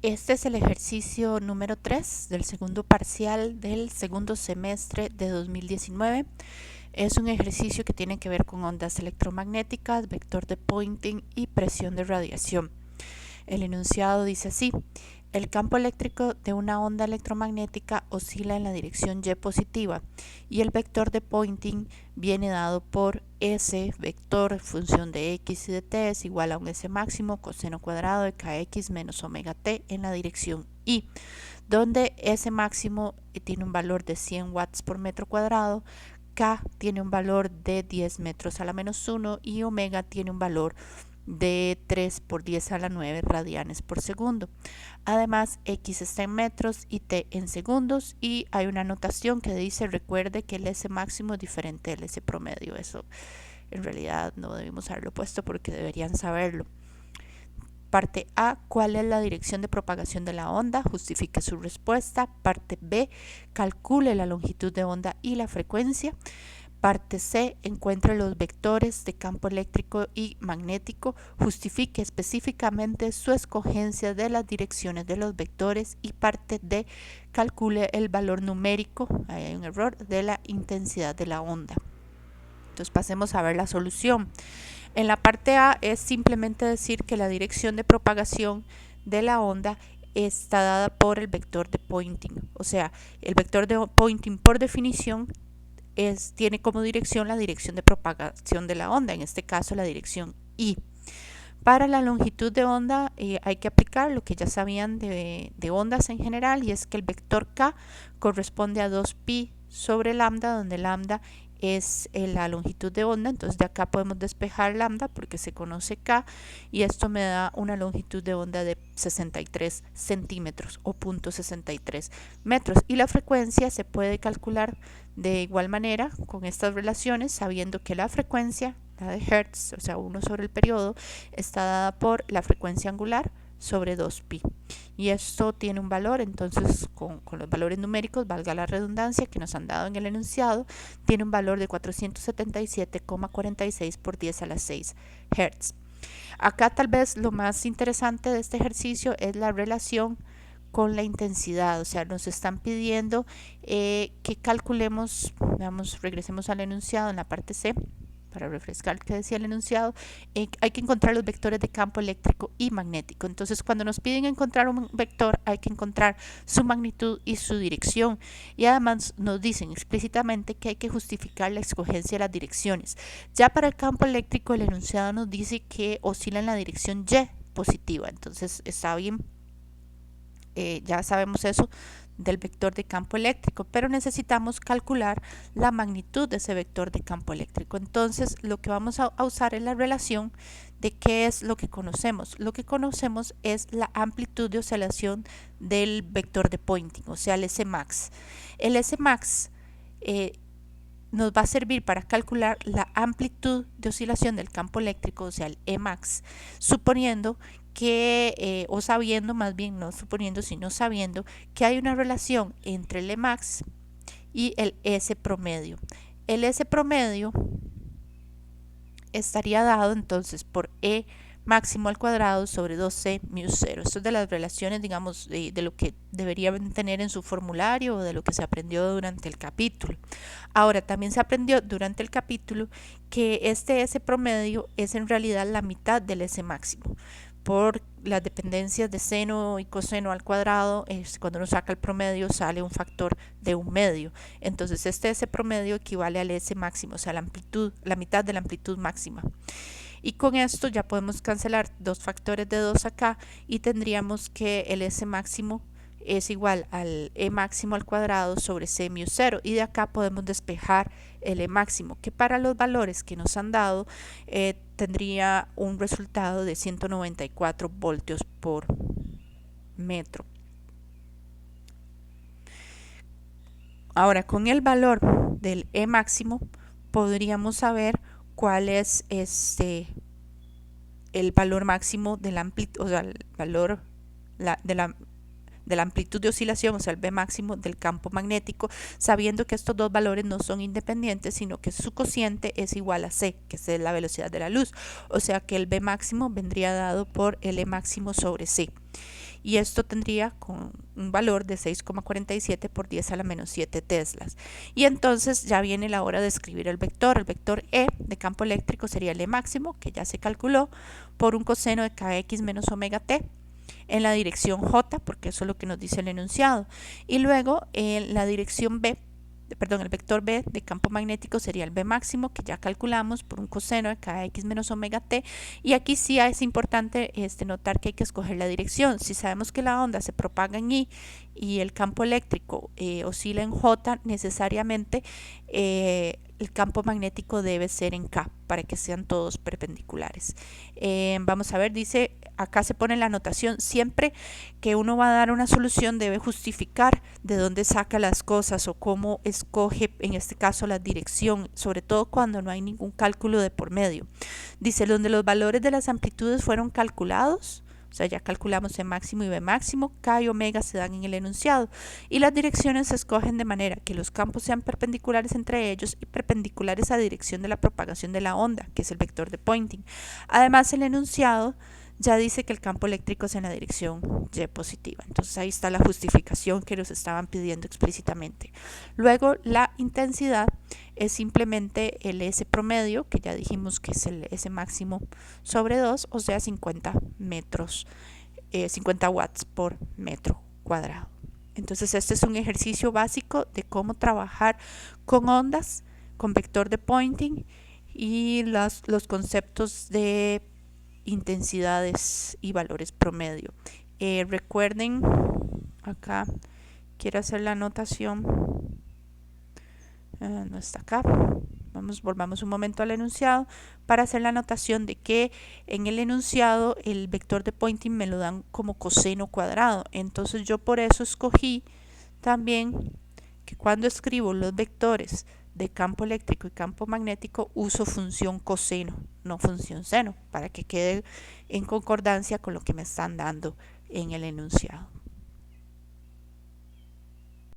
Este es el ejercicio número 3 del segundo parcial del segundo semestre de 2019. Es un ejercicio que tiene que ver con ondas electromagnéticas, vector de Poynting y presión de radiación. El enunciado dice así: el campo eléctrico de una onda electromagnética oscila en la dirección Y positiva y el vector de Poynting viene dado por S vector función de X y de T es igual a un S máximo coseno cuadrado de KX menos omega T en la dirección Y, donde S máximo tiene un valor de 100 watts por metro cuadrado, K tiene un valor de 10 metros a la menos 1 y omega tiene un valor de 3 por 10 a la 9 radianes por segundo. Además, X está en metros y T en segundos, y hay una anotación que dice: recuerde que el S máximo es diferente del S promedio. Eso en realidad no debimos haberlo puesto porque deberían saberlo. Parte A: ¿cuál es la dirección de propagación de la onda? Justifique su respuesta. Parte B: calcule la longitud de onda y la frecuencia. Parte C: encuentre los vectores de campo eléctrico y magnético, justifique específicamente su escogencia de las direcciones de los vectores. Y parte D: calcule el valor numérico, ahí hay un error, de la intensidad de la onda. Entonces pasemos a ver la solución. En la parte A es simplemente decir que la dirección de propagación de la onda está dada por el vector de Poynting. O sea, el vector de Poynting por definición tiene como dirección la dirección de propagación de la onda, en este caso la dirección Y. Para la longitud de onda hay que aplicar lo que ya sabían de ondas en general, y es que el vector K corresponde a 2pi sobre lambda, donde lambda es la longitud de onda. Entonces de acá podemos despejar lambda porque se conoce K, y esto me da una longitud de onda de 63 centímetros o 0.63 metros. Y la frecuencia se puede calcular de igual manera con estas relaciones, sabiendo que la frecuencia, la de Hertz, o sea 1 sobre el periodo, está dada por la frecuencia angular sobre 2pi, y esto tiene un valor. Entonces con los valores numéricos, valga la redundancia, que nos han dado en el enunciado, tiene un valor de 477,46 por 10 a la 6 Hertz. Acá tal vez lo más interesante de este ejercicio es la relación con la intensidad. O sea, nos están pidiendo que calculemos, veamos, regresemos al enunciado en la parte C para refrescar que decía el enunciado. Hay que encontrar los vectores de campo eléctrico y magnético. Entonces, cuando nos piden encontrar un vector, hay que encontrar su magnitud y su dirección, y además nos dicen explícitamente que hay que justificar la escogencia de las direcciones. Ya para el campo eléctrico, el enunciado nos dice que oscila en la dirección Y positiva. Entonces está bien, ya sabemos eso del vector de campo eléctrico, pero necesitamos calcular la magnitud de ese vector de campo eléctrico. Entonces lo que vamos a usar es la relación de qué es lo que conocemos. Lo que conocemos es la amplitud de oscilación del vector de Poynting, o sea el S max. El S max nos va a servir para calcular la amplitud de oscilación del campo eléctrico, o sea el E max, suponiendo que, o sabiendo, más bien no suponiendo sino sabiendo, que hay una relación entre el E max y el S promedio. El S promedio estaría dado entonces por E máximo al cuadrado sobre 2C mu 0. Esto es de las relaciones, digamos, de lo que deberían tener en su formulario o de lo que se aprendió durante el capítulo. Ahora, también se aprendió durante el capítulo que este S promedio es en realidad la mitad del S máximo. Por las dependencias de seno y coseno al cuadrado, cuando uno saca el promedio sale un factor de 1/2. Entonces este S promedio equivale al S máximo, o sea la mitad de la amplitud máxima. Y con esto ya podemos cancelar dos factores de 2 acá, y tendríamos que el S máximo es igual al E máximo al cuadrado sobre C mu 0, y de acá podemos despejar el E máximo, que para los valores que nos han dado tendría un resultado de 194 voltios por metro. Ahora, con el valor del E máximo podríamos saber cuál es el valor máximo de la amplitud, o sea, el valor de la amplitud de oscilación, o sea el B máximo del campo magnético, sabiendo que estos dos valores no son independientes, sino que su cociente es igual a C, que es la velocidad de la luz. O sea que el B máximo vendría dado por el E máximo sobre C. y esto tendría con un valor de 6,47 por 10 a la menos 7 teslas. Y entonces ya viene la hora de escribir el vector. El vector E de campo eléctrico sería el E máximo, que ya se calculó, por un coseno de kx menos omega t en la dirección J, porque eso es lo que nos dice el enunciado. Y luego en la dirección B, perdón, el vector B de campo magnético sería el B máximo, que ya calculamos por un coseno de kx menos omega t. Y aquí sí es importante notar que hay que escoger la dirección. Si sabemos que la onda se propaga en I y el campo eléctrico oscila en J, necesariamente el campo magnético debe ser en K para que sean todos perpendiculares. Vamos a ver, dice, acá se pone la anotación, siempre que uno va a dar una solución debe justificar de dónde saca las cosas o cómo escoge, en este caso, la dirección, sobre todo cuando no hay ningún cálculo de por medio. Dice, donde los valores de las amplitudes fueron calculados, o sea, ya calculamos E máximo y B máximo, K y omega se dan en el enunciado y las direcciones se escogen de manera que los campos sean perpendiculares entre ellos y perpendiculares a la dirección de la propagación de la onda, que es el vector de Poynting. Además, el enunciado ya dice que el campo eléctrico es en la dirección Y positiva. Entonces ahí está la justificación que nos estaban pidiendo explícitamente. Luego la intensidad es simplemente el S promedio, que ya dijimos que es el S máximo sobre 2, o sea 50 watts por metro cuadrado. Entonces este es un ejercicio básico de cómo trabajar con ondas, con vector de Poynting y los conceptos de intensidades y valores promedio. Recuerden, acá quiero hacer la anotación, no está acá, volvamos un momento al enunciado para hacer la anotación de que en el enunciado el vector de Poynting me lo dan como coseno cuadrado, entonces yo por eso escogí también que cuando escribo los vectores de campo eléctrico y campo magnético uso función coseno, no función seno, para que quede en concordancia con lo que me están dando en el enunciado.